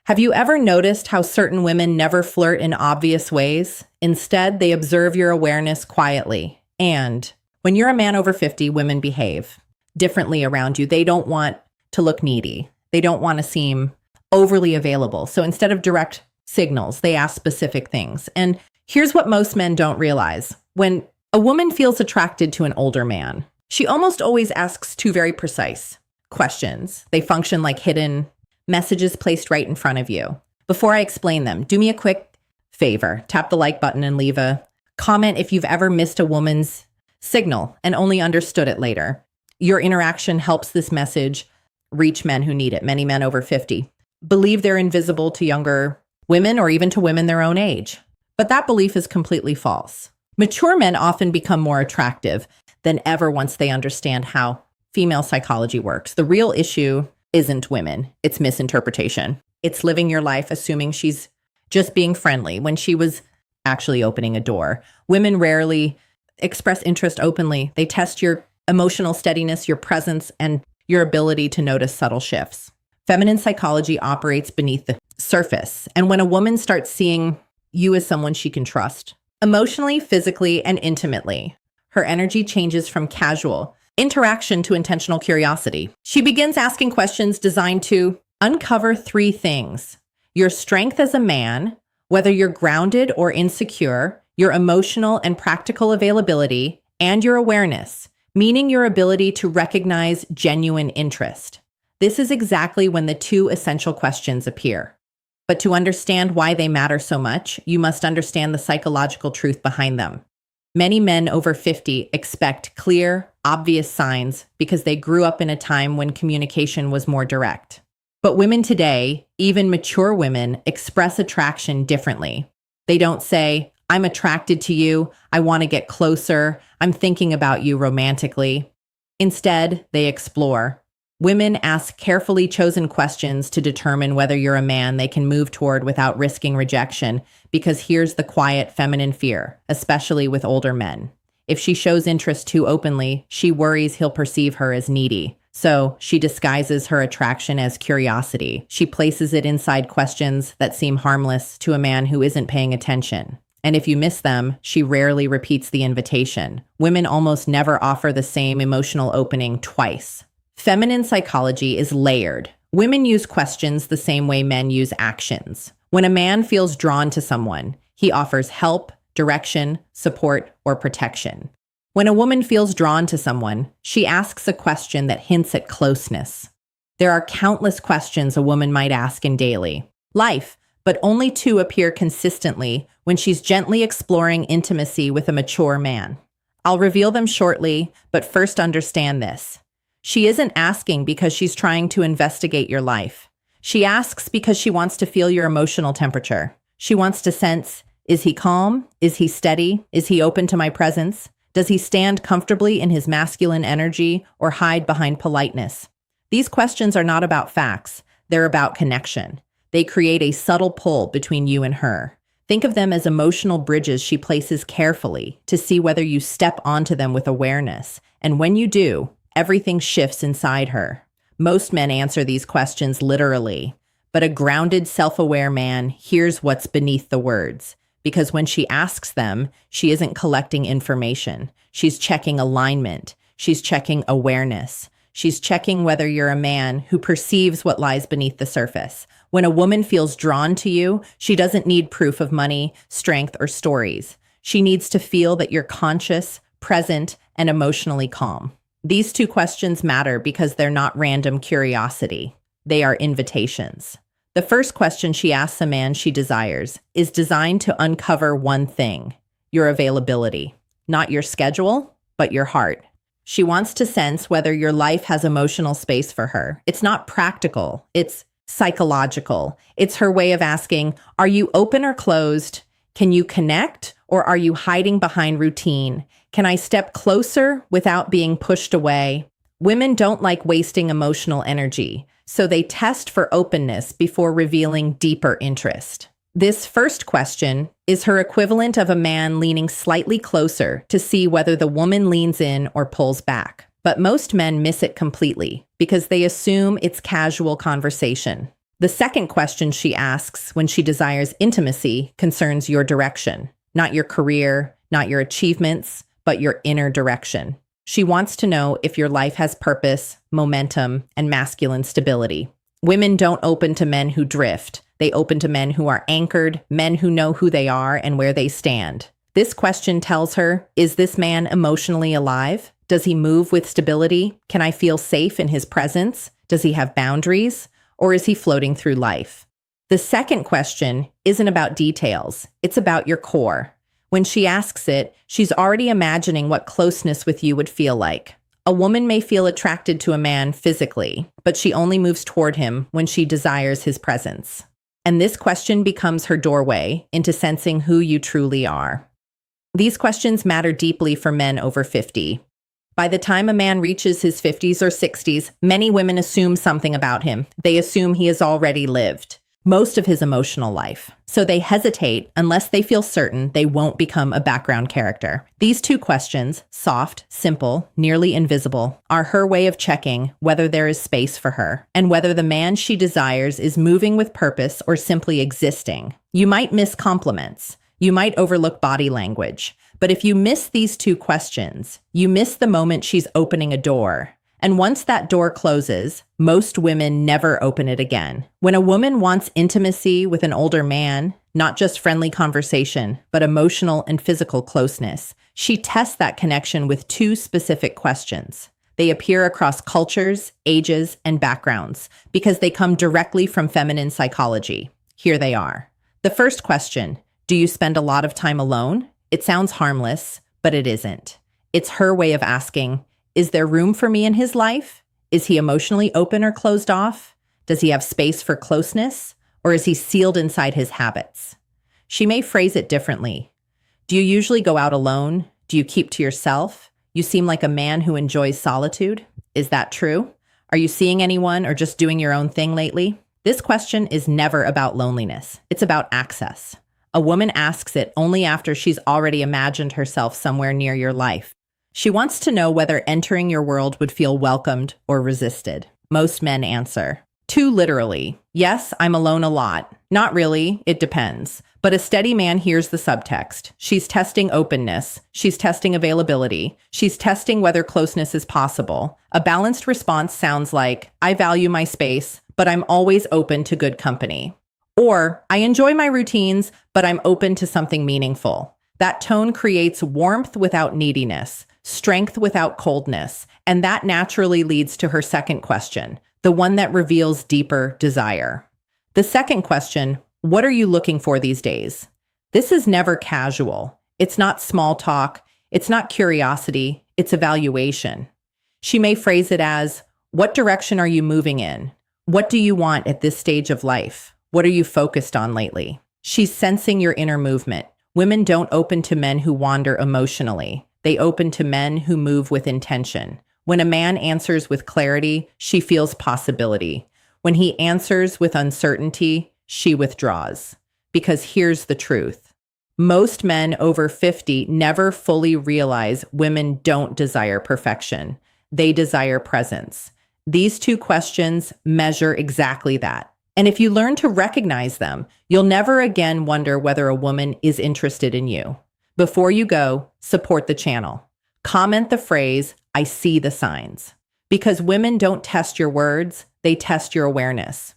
Have you ever noticed how certain women never flirt in obvious ways? Instead, they observe your awareness quietly. And when you're a man over 50, women behave differently around you. They don't want to look needy. They don't want to seem overly available. So instead of direct signals, they ask specific things. And here's what most men don't realize. When a woman feels attracted to an older man, she almost always asks two very precise questions. They function like hidden messages placed right in front of you. Before I explain them, do me a quick favor. Tap the like button and leave a comment if you've ever missed a woman's signal and only understood it later. Your interaction helps this message reach men who need it. Many men over 50 believe they're invisible to younger women or even to women their own age. But that belief is completely false. Mature men often become more attractive than ever once they understand how female psychology works. The real issue isn't women, it's misinterpretation. It's living your life assuming she's just being friendly when she was actually opening a door. Women rarely express interest openly. They test your emotional steadiness, your presence, and your ability to notice subtle shifts. Feminine psychology operates beneath the surface. And when a woman starts seeing you as someone she can trust, emotionally, physically, and intimately, her energy changes from casual interaction to intentional curiosity. She begins asking questions designed to uncover three things: your strength as a man, whether you're grounded or insecure, your emotional and practical availability, and your awareness, meaning your ability to recognize genuine interest. This is exactly when the two essential questions appear. But to understand why they matter so much, you must understand the psychological truth behind them. Many men over 50 expect clear, obvious signs because they grew up in a time when communication was more direct. But women today, even mature women, express attraction differently. They don't say, "I'm attracted to you, I want to get closer, I'm thinking about you romantically." Instead, they explore. Women ask carefully chosen questions to determine whether you're a man they can move toward without risking rejection, because here's the quiet feminine fear, especially with older men. If she shows interest too openly, she worries he'll perceive her as needy. So she disguises her attraction as curiosity. She places it inside questions that seem harmless to a man who isn't paying attention. And if you miss them, she rarely repeats the invitation. Women almost never offer the same emotional opening twice. Feminine psychology is layered. Women use questions the same way men use actions. When a man feels drawn to someone, he offers help, direction, support, or protection. When a woman feels drawn to someone, she asks a question that hints at closeness. There are countless questions a woman might ask in daily life, but only two appear consistently when she's gently exploring intimacy with a mature man. I'll reveal them shortly, but first understand this. She isn't asking because she's trying to investigate your life. She asks because she wants to feel your emotional temperature. She wants to sense, is he calm? Is he steady? Is he open to my presence? Does he stand comfortably in his masculine energy or hide behind politeness? These questions are not about facts. They're about connection. They create a subtle pull between you and her. Think of them as emotional bridges she places carefully to see whether you step onto them with awareness. And when you do, everything shifts inside her. Most men answer these questions literally, but a grounded, self-aware man hears what's beneath the words. Because when she asks them, she isn't collecting information. She's checking alignment. She's checking awareness. She's checking whether you're a man who perceives what lies beneath the surface. When a woman feels drawn to you, she doesn't need proof of money, strength, or stories. She needs to feel that you're conscious, present, and emotionally calm. These two questions matter because they're not random curiosity. They are invitations. The first question she asks a man she desires is designed to uncover one thing: your availability. Not your schedule, but your heart. She wants to sense whether your life has emotional space for her. It's not practical, it's psychological. It's her way of asking, are you open or closed? Can you connect, or are you hiding behind routine? Can I step closer without being pushed away? Women don't like wasting emotional energy, so they test for openness before revealing deeper interest. This first question is her equivalent of a man leaning slightly closer to see whether the woman leans in or pulls back. But most men miss it completely because they assume it's casual conversation. The The second question she asks when she desires intimacy concerns your direction, not your career, not your achievements, but your inner direction. She wants to know if your life has purpose, momentum, and masculine stability. Women don't open to men who drift. They open to men who are anchored, men who know who they are and where they stand. This question tells her, is this man emotionally alive? Does he move with stability? Can I feel safe in his presence? Does he have boundaries? Or is he floating through life? The second question isn't about details. It's about your core. When she asks it, she's already imagining what closeness with you would feel like. A woman may feel attracted to a man physically, but she only moves toward him when she desires his presence. And this question becomes her doorway into sensing who you truly are. These questions matter deeply for men over 50. By the time a man reaches his 50s or 60s, many women assume something about him. They assume he has already lived most of his emotional life. So they hesitate unless they feel certain they won't become a background character. These two questions, soft, simple, nearly invisible, are her way of checking whether there is space for her and whether the man she desires is moving with purpose or simply existing. You might miss compliments. You might overlook body language. But if you miss these two questions, you miss the moment she's opening a door. And once that door closes, most women never open it again. When a woman wants intimacy with an older man, not just friendly conversation, but emotional and physical closeness, she tests that connection with two specific questions. They appear across cultures, ages, and backgrounds because they come directly from feminine psychology. Here they are. The first question, do you spend a lot of time alone? It sounds harmless, but it isn't. It's her way of asking, is there room for me in his life? Is he emotionally open or closed off? Does he have space for closeness? Or is he sealed inside his habits? She may phrase it differently. Do you usually go out alone? Do you keep to yourself? You seem like a man who enjoys solitude. Is that true? Are you seeing anyone or just doing your own thing lately? This question is never about loneliness. It's about access. A woman asks it only after she's already imagined herself somewhere near your life. She wants to know whether entering your world would feel welcomed or resisted. Most men answer, too literally, yes, I'm alone a lot. Not really, it depends. But a steady man hears the subtext. She's testing openness. She's testing availability. She's testing whether closeness is possible. A balanced response sounds like, I value my space, but I'm always open to good company. Or, I enjoy my routines, but I'm open to something meaningful. That tone creates warmth without neediness, strength without coldness, and that naturally leads to her second question, the one that reveals deeper desire. The second question, what are you looking for these days? This is never casual. It's not small talk. It's not curiosity. It's evaluation. She may phrase it as, what direction are you moving in? What do you want at this stage of life? What are you focused on lately? She's sensing your inner movement. Women don't open to men who wander emotionally. They open to men who move with intention. When a man answers with clarity, she feels possibility. When he answers with uncertainty, she withdraws. Because here's the truth. Most men over 50 never fully realize women don't desire perfection. They desire presence. These two questions measure exactly that. And if you learn to recognize them, you'll never again wonder whether a woman is interested in you. Before you go, support the channel. Comment the phrase, I see the signs. Because women don't test your words, they test your awareness.